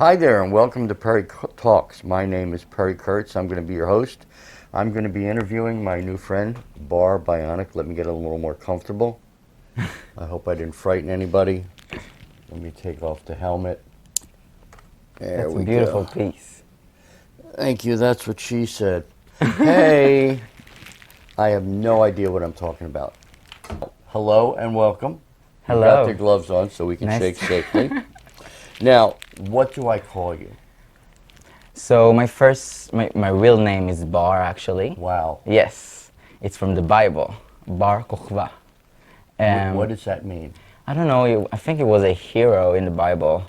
Hi there, and welcome to Perry Talks. My name is Perry Kurtz. I'm going to be your host. I'm going to be interviewing my new friend, Bar Bionic. Let me get a little more comfortable. I hope I didn't frighten anybody. Let me take off the helmet. There That's we a beautiful go. piece. Thank you. That's what she said. Hey, I have no idea what I'm talking about. Hello and welcome. You got Hello. the gloves on so we can Nice. shake safely. Now, what do I call you? So my real name is Bar, actually. Wow. Yes, it's from the Bible, Bar Kokhba. What does that mean? I don't know, I think it was a hero in the Bible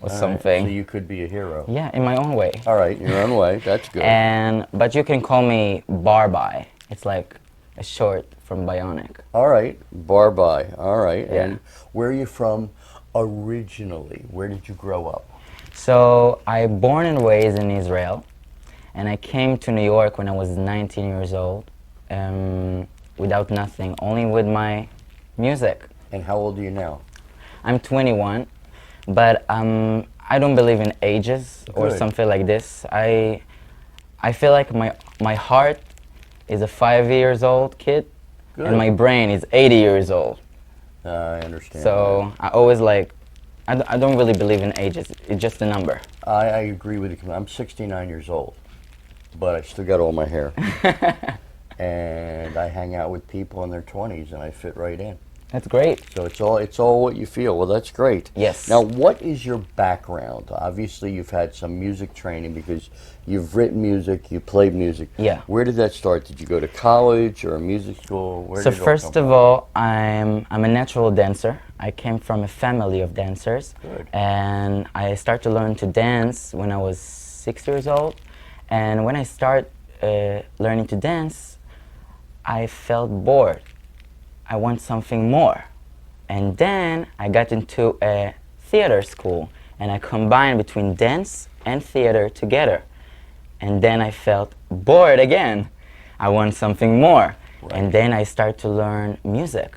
or All right, something. so you could be a hero. Yeah, in my own way. All right, in your own way. That's good. But you can call me Bar Bi. It's like a short from Bionic. All right, Barbi. All right. Yeah. And where are you from originally? Where did you grow up? So I born and raised in Israel, and I came to New York when I was 19 years old, without nothing, only with my music. And how old are you now? I'm 21, but I don't believe in ages or Good. something like this. I feel like my heart is a 5 years old kid, Good. and my brain is 80 years old. I understand. So I always like, I don't really believe in ages. It's just a number. I agree with you. I'm 69 years old, but I still got all my hair. And I hang out with people in their 20s, and I fit right in. That's great. So it's all what you feel. Well, that's great. Yes. Now, what is your background? Obviously, you've had some music training because you've written music, you played music. Yeah. Where did that start? Did you go to college or a music school? Where So did it all first come of from? all, I'm a natural dancer. I came from a family of dancers. Good. And I started to learn to dance when I was 6 years old. And when I started learning to dance, I felt bored. I want something more. And then I got into a theater school, and I combined between dance and theater together. And then I felt bored again. I want something more. Right. And then I started to learn music,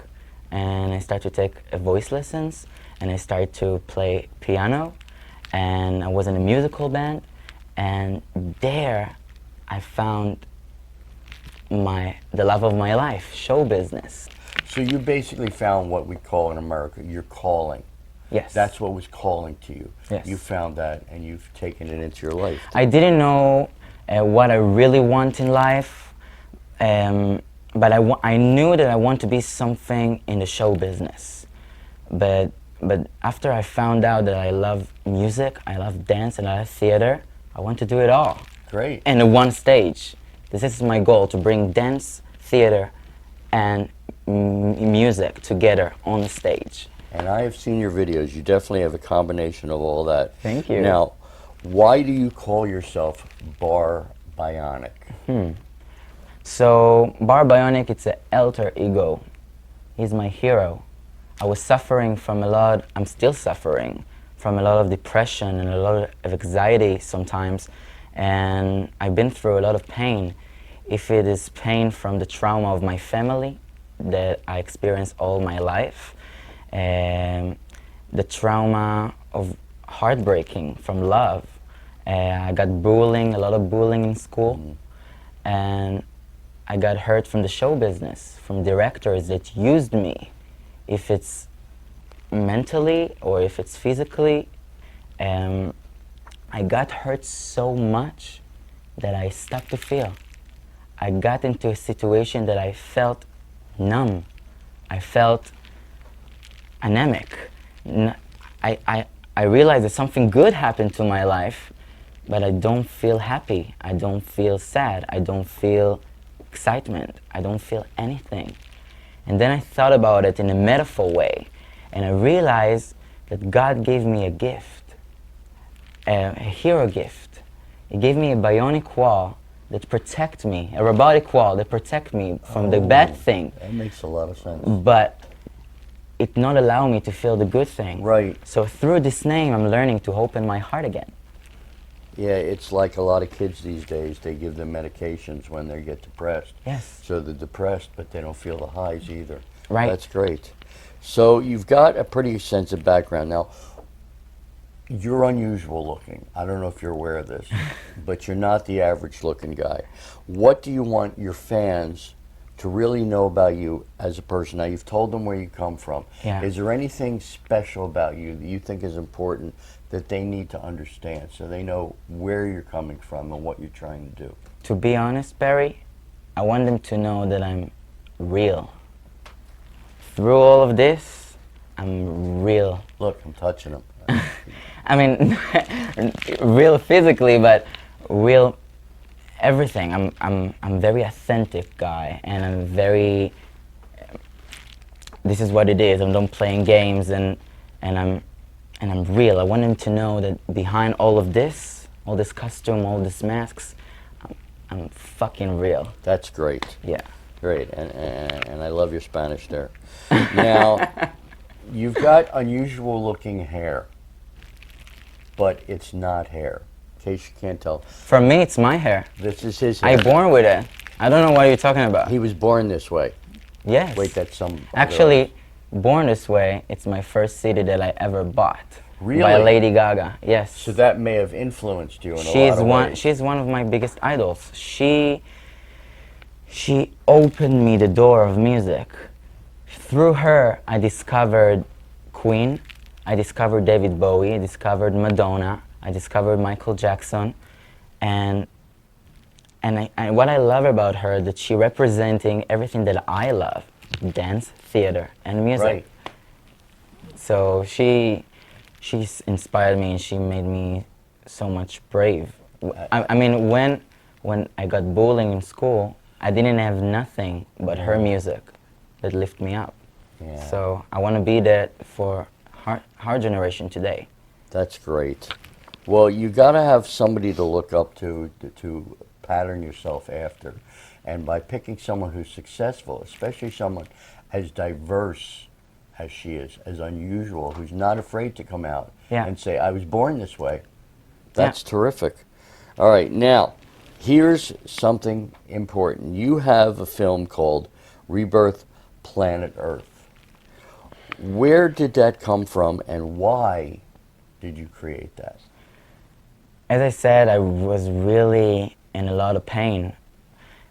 and I started to take voice lessons, and I started to play piano, and I was in a musical band, and there I found the love of my life, show business. So you basically found what we call in America your calling. Yes. That's what was calling to you. Yes. You found that, and you've taken it into your life. I didn't know what I really want in life, but I knew that I want to be something in the show business. But after I found out that I love music, I love dance, and I love theater, I want to do it all. Great. And in one stage. This is my goal, to bring dance, theater, and music together on the stage. And I have seen your videos. You definitely have a combination of all that. Thank you. Now, why do you call yourself Bar Bionic? So Bar Bionic, it's an alter ego. He's my hero. I was suffering from I'm still suffering from a lot of depression and a lot of anxiety sometimes, and I've been through a lot of pain. If it is pain from the trauma of my family that I experienced all my life, the trauma of heartbreaking from love. I got a lot of bullying in school, and I got hurt from the show business, from directors that used me, if it's mentally or if it's physically. I got hurt so much that I stopped to feel. I got into a situation that I felt numb. I felt anemic. I realized that something good happened to my life, but I don't feel happy. I don't feel sad. I don't feel excitement. I don't feel anything. And then I thought about it in a metaphor way, and I realized that God gave me a gift, a hero gift. He gave me a bionic wall that protect me, a robotic wall that protect me from the bad thing. That makes a lot of sense. But it not allow me to feel the good thing. Right. So through this name, I'm learning to open my heart again. Yeah, it's like a lot of kids these days, they give them medications when they get depressed. Yes. So they're depressed, but they don't feel the highs either. Right. That's great. So you've got a pretty extensive background. Now, You're unusual looking. I don't know if you're aware of this, but you're not the average looking guy. What do you want your fans to really know about you as a person? Now, you've told them where you come from. Yeah. Is there anything special about you that you think is important that they need to understand so they know where you're coming from and what you're trying to do? To be honest, Perry, I want them to know that I'm real. Through all of this, I'm real. Look, I'm touching them. I mean, real physically, but real everything. I'm very authentic guy, and I'm very. This is what it is. I'm done playing games, and I'm real. I want them to know that behind all of this, all this costume, all these masks, I'm fucking real. That's great. Yeah. Great, and I love your Spanish there. Now, you've got unusual looking hair, but it's not hair. In case you can't tell, For me, it's my hair. this is his hair. I born with it. I don't know what you're talking about. He was born this way. Yes. Wait, that's some. other Actually, Born This Way, it's my first CD that I ever bought. Really? By Lady Gaga. Yes. So that may have influenced you in a lot of ways. She's one of my biggest idols. She opened me the door of music. Through her, I discovered Queen, I discovered David Bowie, I discovered Madonna, I discovered Michael Jackson, and what I love about her, that she representing everything that I love, dance, theater, and music. Right. So she's inspired me, and she made me so much brave. I mean, when I got bullying in school, I didn't have nothing but her music that lifted me up. Yeah. So I want to be that for our generation today. That's great. Well, you got to have somebody to look up to pattern yourself after. And by picking someone who's successful, especially someone as diverse as she is, as unusual, who's not afraid to come out Yeah. and say, I was born this way. That's terrific. All right, now, here's something important. You have a film called Rebirth Planet Earth. Where did that come from, and why did you create that? As I said, I was really in a lot of pain.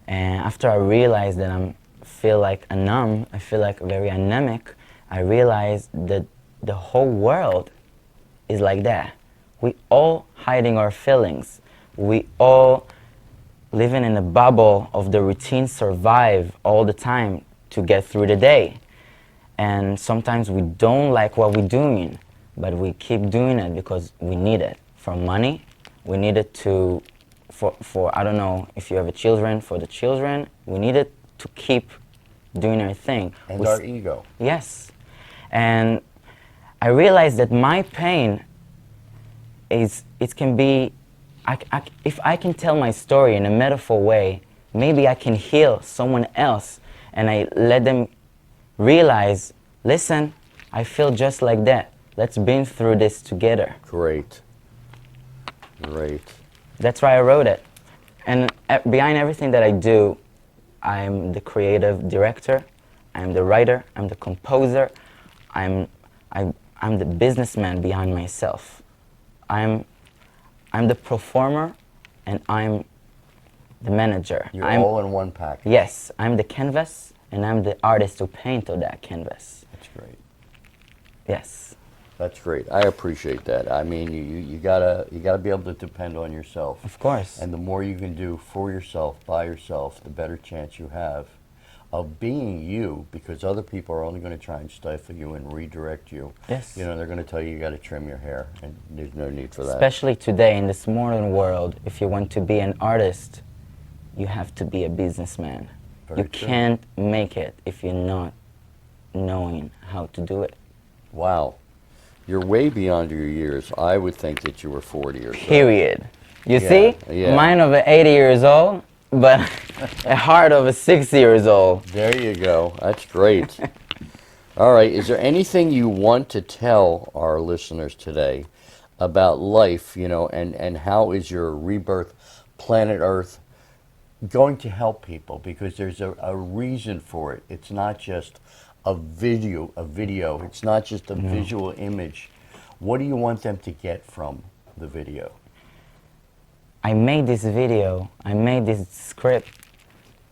And after I realized that I feel like I feel like very anemic, I realized that the whole world is like that. We all hiding our feelings. We all living in a bubble of the routine, survive all the time to get through the day. And sometimes we don't like what we're doing, but we keep doing it because we need it. For money, we need it for I don't know if you have children, for the children, we need it to keep doing our thing. And our ego. Yes. And I realized that my pain it can be, if I can tell my story in a metaphor way, maybe I can heal someone else, and I let them realize, listen, I feel just like that. Let's been through this together. Great. Great. That's why I wrote it. And behind everything that I do, I'm the creative director, I'm the writer, I'm the composer, I'm the businessman behind myself. I'm the performer, and I'm the manager. You're all in one package. Yes, I'm the canvas, and I'm the artist who painted that canvas. That's great. Yes. That's great. I appreciate that. I mean, you gotta be able to depend on yourself. Of course. And the more you can do for yourself, by yourself, the better chance you have of being you, because other people are only going to try and stifle you and redirect you. Yes. You know, they're going to tell you got to trim your hair, and there's no need for that. Especially today in this modern world, if you want to be an artist, you have to be a businessman. Very you true. can't make it if you're not knowing how to do it. Wow. You're way beyond your years. I would think that you were 40 or so. Period. You Yeah, see? yeah. Mine of 80 years old, but a heart of 60 years old. There you go. That's great. All right. Is there anything you want to tell our listeners today about life, you know, and how is your Rebirth Planet Earth going to help people? Because there's a reason for it. It's not just a video. It's not just a visual image. What do you want them to get from the video? I made this video, I made this script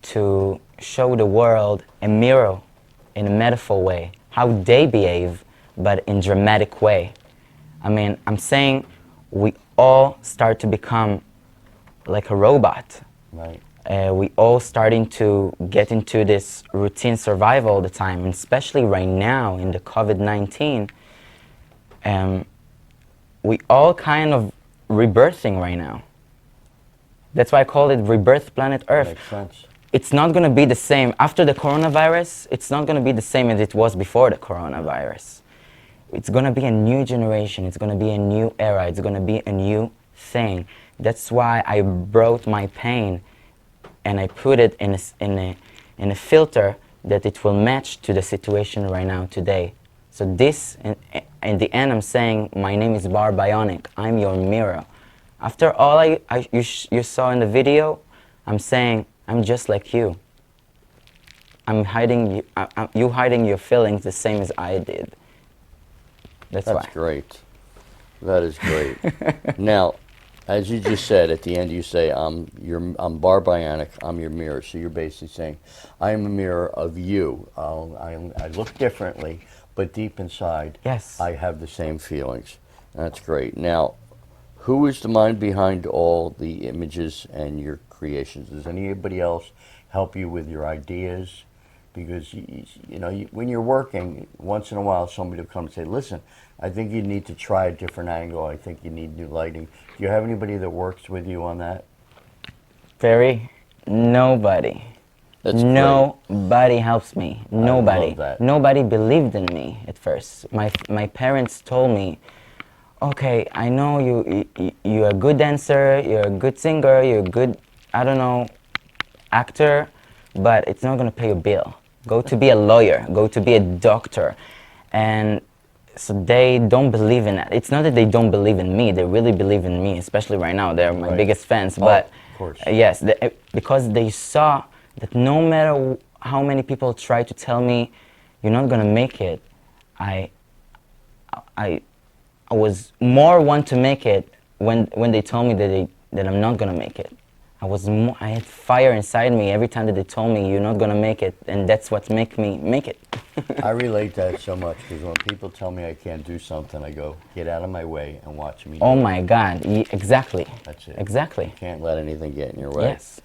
to show the world a mirror in a metaphor way, how they behave, but in dramatic way. I mean, I'm saying we all start to become like a robot. Right. We all starting to get into this routine survival all the time, and especially right now in the COVID-19, we all kind of rebirthing right now. That's why I call it Rebirth Planet Earth. Makes sense. It's not going to be the same. After the coronavirus, it's not going to be the same as it was before the coronavirus. It's going to be a new generation. It's going to be a new era. It's going to be a new thing. That's why I brought my pain and I put it in a filter that it will match to the situation right now today. So this, in the end, I'm saying, my name is Bar Bionic. I'm your mirror. After all you saw in the video, I'm saying, I'm just like you. I'm hiding you hiding your feelings the same as I did. That's why. That's great. That is great. Now, as you just said, at the end you say, I'm Bar Bionic, I'm your mirror. So you're basically saying, I am a mirror of you. I look differently, but deep inside, yes, I have the same feelings. That's great. Now, who is the mind behind all the images and your creations? Does anybody else help you with your ideas? Because when you're working, once in a while somebody will come and say, listen, I think you need to try a different angle. I think you need new lighting. Do you have anybody that works with you on that? Perry, nobody. That's nobody helps me. Nobody. I love that. Nobody believed in me at first. My parents told me, okay, I know you're a good dancer, you're a good singer, you're a good, I don't know, actor, but it's not going to pay your bill. Go to be a lawyer, go to be a doctor. And so they don't believe in that. It's not that they don't believe in me, they really believe in me, especially right now. They're my biggest fans. But of course. Yes, because they saw that no matter how many people try to tell me, you're not going to make it, I was more want to make it when they told me that I'm not going to make it. I had fire inside me every time that they told me you're not going to make it, and that's what make me make it. I relate that so much because when people tell me I can't do something, I go, get out of my way and watch me. Oh my God, exactly. That's it. Exactly. You can't let anything get in your way. Yes.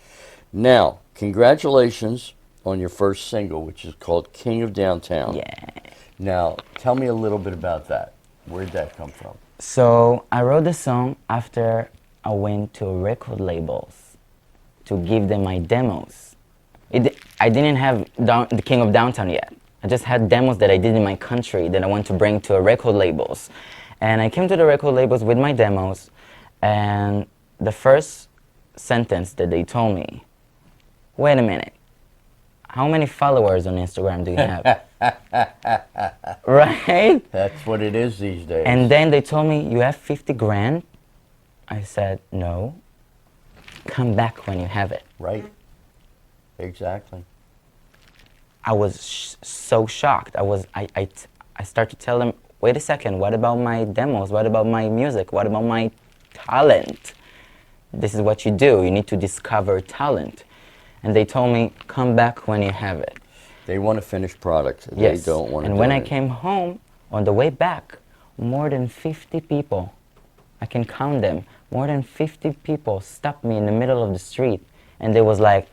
Now, congratulations on your first single, which is called King of Downtown. Yeah. Now, tell me a little bit about that. Where'd that come from? So I wrote the song after I went to record labels to give them my demos. I didn't have the King of Downtown yet. I just had demos that I did in my country that I want to bring to record labels. And I came to the record labels with my demos, and the first sentence that they told me, wait a minute, how many followers on Instagram do you have? Right? That's what it is these days. And then they told me, you have 50 grand? I said, no. Come back when you have it. Right. Exactly. I was so shocked. I started to tell them, wait a second, what about my demos? What about my music? What about my talent? This is what you do. You need to discover talent. And they told me, come back when you have it. They want a finished product. Yes. They don't want to And when I donate. came home, on the way back, more than 50 people, I can count them, more than 50 people stopped me in the middle of the street. And they was like,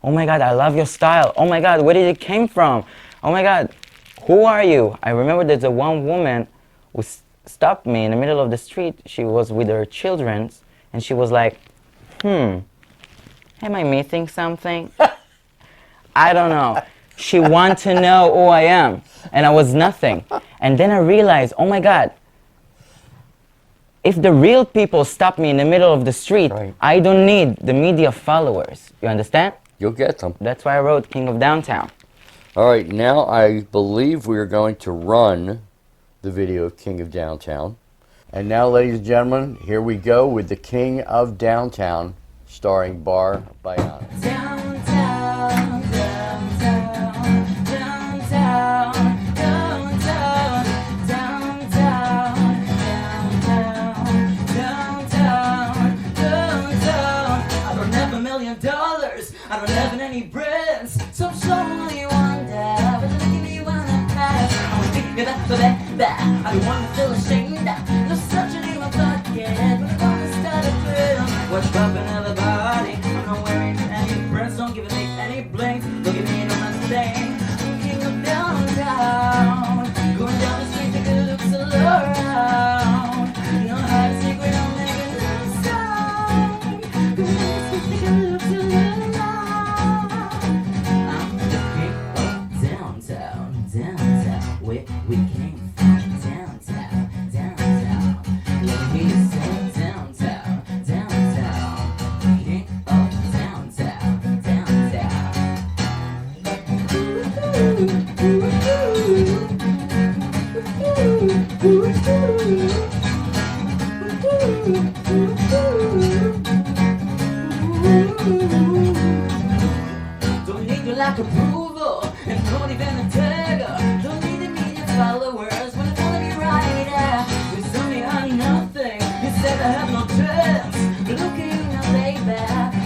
oh my God, I love your style. Oh my God, where did it came from? Oh my God, who are you? I remember there's a one woman who stopped me in the middle of the street. She was with her children, and she was like, am I missing something? I don't know. She wanted to know who I am, and I was nothing. And then I realized, oh my God, if the real people stop me in the middle of the street, Right. I don't need the media followers. You understand? You'll get them. That's why I wrote King of Downtown. All right, now I believe we are going to run the video of King of Downtown. And now, ladies and gentlemen, here we go with the King of Downtown, starring Bar Bionic. Downtown, downtown, downtown, downtown, downtown, I don't have any brains, so I'm slowly wonder. But look at me when I pass. I wanna think about that. I don't wanna feel ashamed. No such a name I thought yet. But I wanna start a thrill. What's poppin' everybody? I'm not wearing any brains, don't give a make any blinks. Look at me, don't understand. I'm king of downtown. Going down the street, take a look all around. You know how to secret, I'm making no sound. Going down the street, take a look all around. I'm the king of downtown, downtown, where we came from, downtown, downtown. Let me say downtown, downtown, king of downtown, downtown. Don't need your lack approval, and don't even a tagger. Don't need the media followers when I wanna be right. You tell me I'm nothing, you said I have no chance. But look at you now, baby,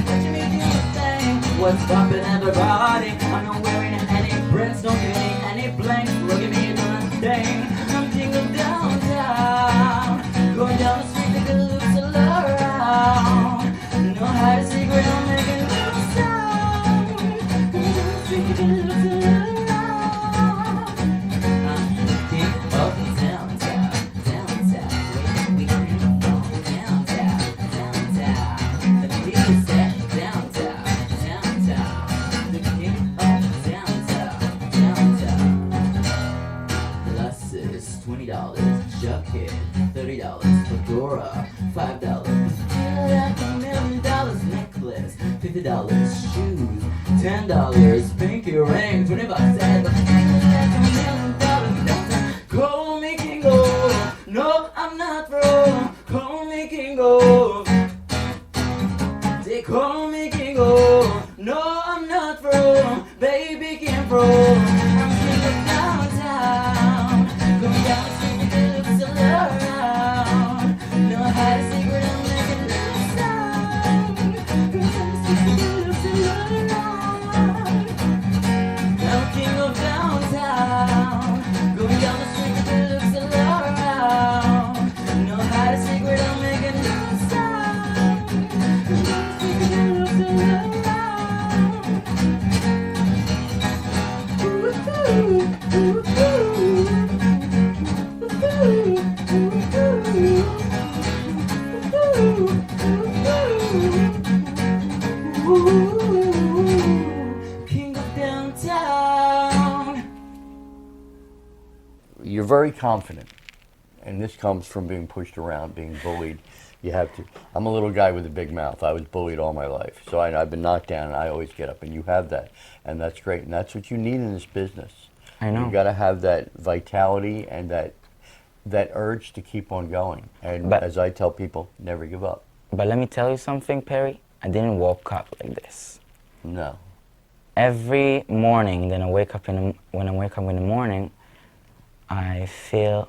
watching me do your thing. What's poppin' everybody? I'm not wearing any brands, don't give me any blanks. Look at me doing a thing. I'm king of downtown, going down the street, take a look all around. Know how to secret, I'm making no sound. Going down the street, take a look all around. I'm the king of downtown, downtown, where we came from, downtown, downtown. The people said downtown, downtown, the king of downtown, downtown. Glasses, $20, jacket, $30, fedora, $5, feel like $1,000,000 necklace, $50 shoes, $10 pinky ring, $20 head, but feel like $1,000,000 downtown. Call me king of, no I'm not from, call me king of. They call me king of, no I'm not from, baby came from. I'm king of downtown, going down the street, take a look all around. Know how to secret, I'm making no sound. Going down the street, take a look all around. I'm king of downtown, going down the street, take a look all around. Know how to secret, I'm making no sound. Going down the street, take a look all around. King of downtown. You're very confident, and this comes from being pushed around, being bullied. You have to. I'm a little guy with a big mouth. I was bullied all my life, so I've been knocked down, and I always get up. And you have that, and that's great, and that's what you need in this business. I know. You got to have that vitality and that urge to keep on going. And But- as I tell people, never give up. But let me tell you something, Perry. I didn't woke up like this. No. Every morning, when I wake up in the morning, I feel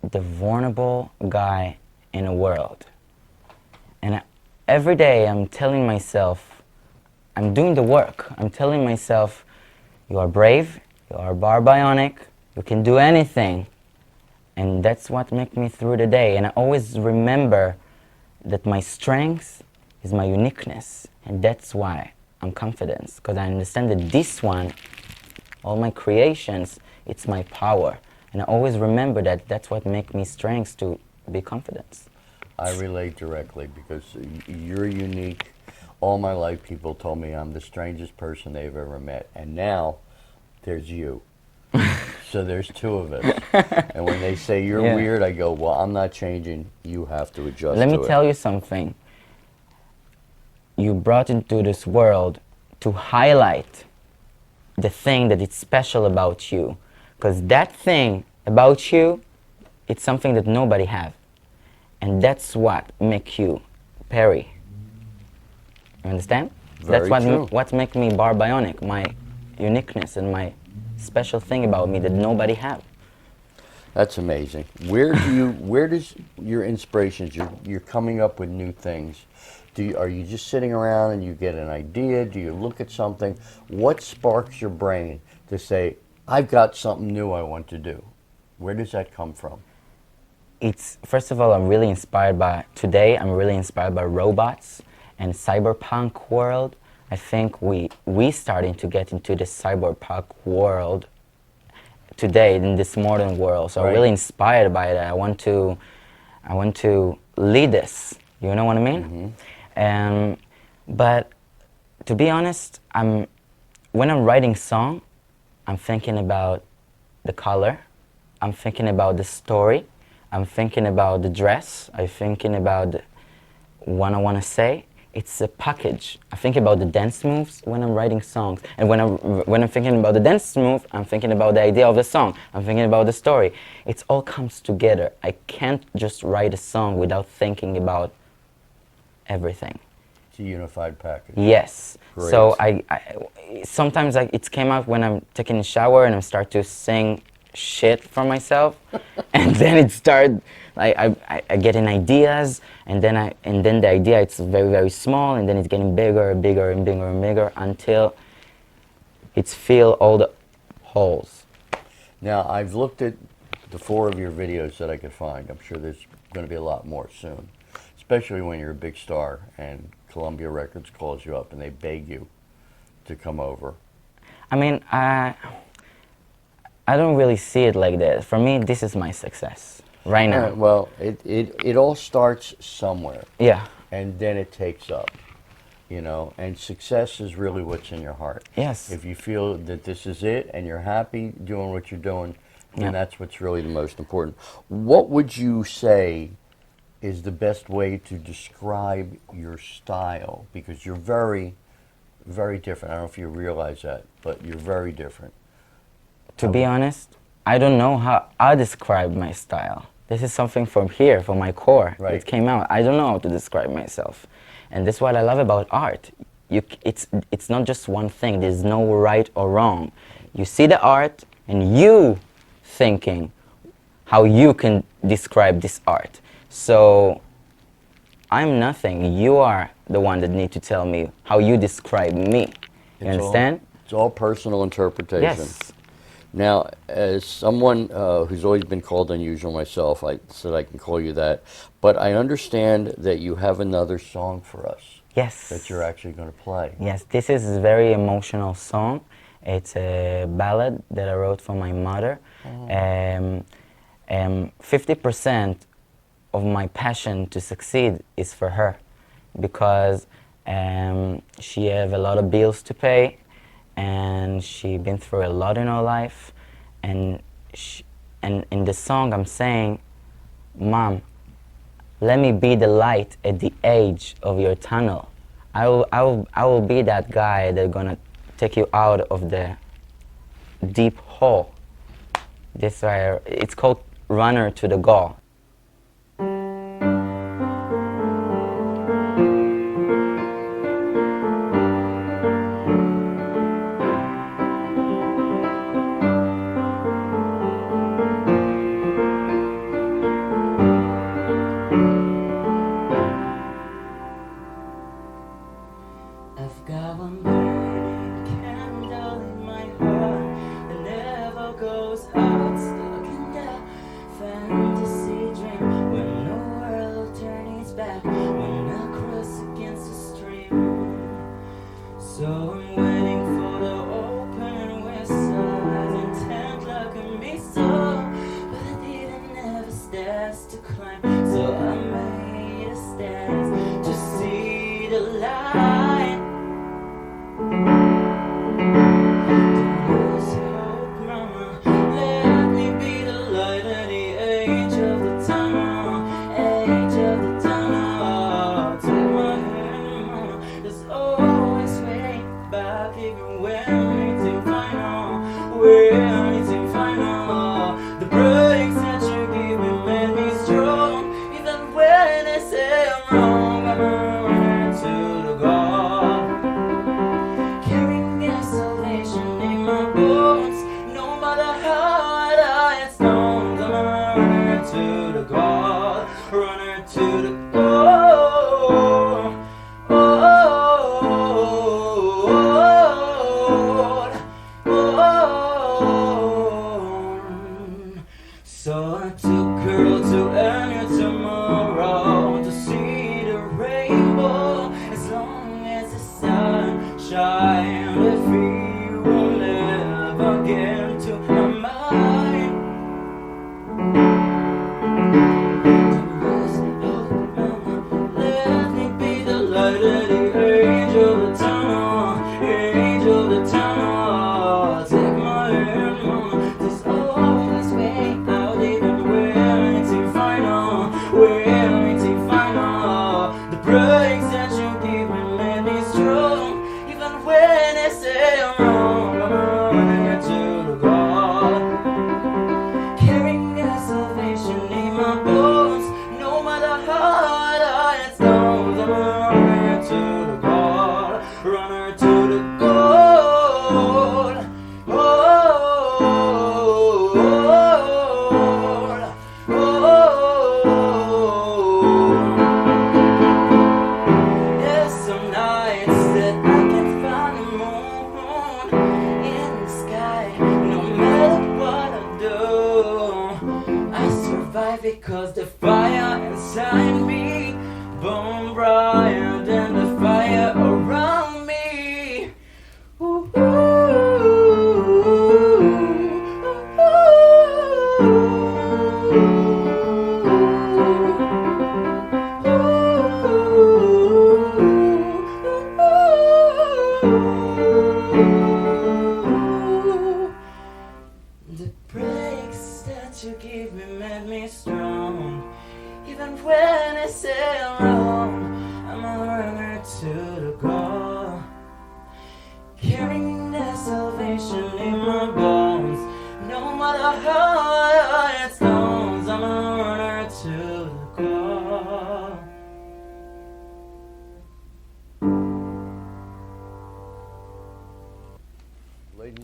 the vulnerable guy in the world. And every day I'm telling myself, I'm doing the work. I'm telling myself, you are brave, you are Bar Bionic, you can do anything. And that's what makes me through the day. And I always remember that my strength is my uniqueness. And that's why I'm confident. Because I understand that this one, all my creations, it's my power. And I always remember that that's what makes me strength to be confident. I relate directly because you're unique. All my life, people told me I'm the strangest person they've ever met. And now, there's you. So there's two of us. And when they say you're Yeah. weird, I go, well, I'm not changing. You have to adjust Let to me it. tell you something. You brought into this world to highlight the thing that is special about you. Because that thing about you, it's something that nobody have. And that's what makes you Perry. You understand? Very That's true. what makes me Bar Bionic, my uniqueness and my special thing about me that nobody have. That's amazing. Where does your inspirations, you're coming up with new things. Are you just sitting around and you get an idea? Do you look at something? What sparks your brain to say, I've got something new I want to do? Where does that come from? It's, first of all, I'm really inspired by, today I'm really inspired by robots and cyberpunk world. I think we starting to get into the cyberpunk world today in this modern world. So Right. I'm really inspired by that. I want to lead this. You know what I mean? But to be honest, when I'm writing song, I'm thinking about the color, I'm thinking about the story, I'm thinking about the dress, I'm thinking about what I want to say. It's a package. I think about the dance moves when I'm writing songs, and when I'm thinking about the dance move, I'm thinking about the idea of the song. I'm thinking about the story. It all comes together. I can't just write a song without thinking about everything. It's a unified package. Yes. Great. So I sometimes it came out when I'm taking a shower and I start to sing shit for myself, and then it started. I get in ideas, and then the idea it's very, very small, and then it's getting bigger and bigger and bigger and bigger until it's fill all the holes. Now, I've looked at the 4 of your videos that I could find. I'm sure there's going to be a lot more soon, especially when you're a big star and Columbia Records calls you up and they beg you to come over. I mean, I don't really see it like that. For me, this is my success right now. Well, it all starts somewhere. Yeah. And then it takes up, you know, and success is really what's in your heart. Yes. If you feel that this is it and you're happy doing what you're doing, then that's what's really the most important. What would you say is the best way to describe your style? Because you're very, very different. I don't know if you realize that, but you're very different. To be honest, I don't know how I describe my style. This is something from here, from my core. Right. It came out. I don't know how to describe myself. And that's what I love about art. It's not just one thing. There's no right or wrong. You see the art and you thinking how you can describe this art. So I'm nothing. You are the one that need to tell me how you describe me. You understand? It's all personal interpretation. Yes. Now, as someone who's always been called unusual myself, I said I can call you that, but I understand that you have another song for us. Yes. That you're actually going to play. Yes, this is a very emotional song. It's a ballad that I wrote for my mother. 50% of my passion to succeed is for her, because she have a lot of bills to pay, and she been through a lot in her life, and in the song I'm saying, Mom, let me be the light at the edge of your tunnel. I will be that guy that's gonna take you out of the deep hole. This why it's called Runner to the Goal. I've got one burning candle in my heart that never goes out, stuck in that fantasy dream when the world turns its back, when I cross against the stream. So I'm waiting for the open whistle, intent like a missile, but I didn't have stairs to climb, so I made a stand to see the light.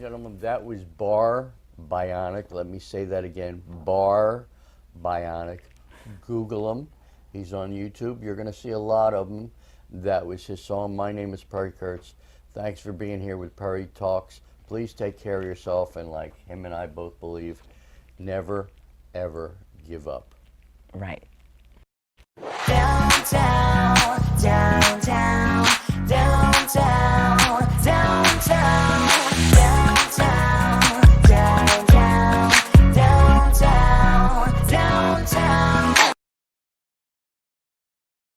gentlemen, that was Bar Bionic. Let me say that again. Bar Bionic. Google him. He's on YouTube. You're going to see a lot of them. That was his song. My name is Perry Kurtz. Thanks for being here with Perry Talks. Please take care of yourself, and like him and I both believe, never, ever give up. Right. Down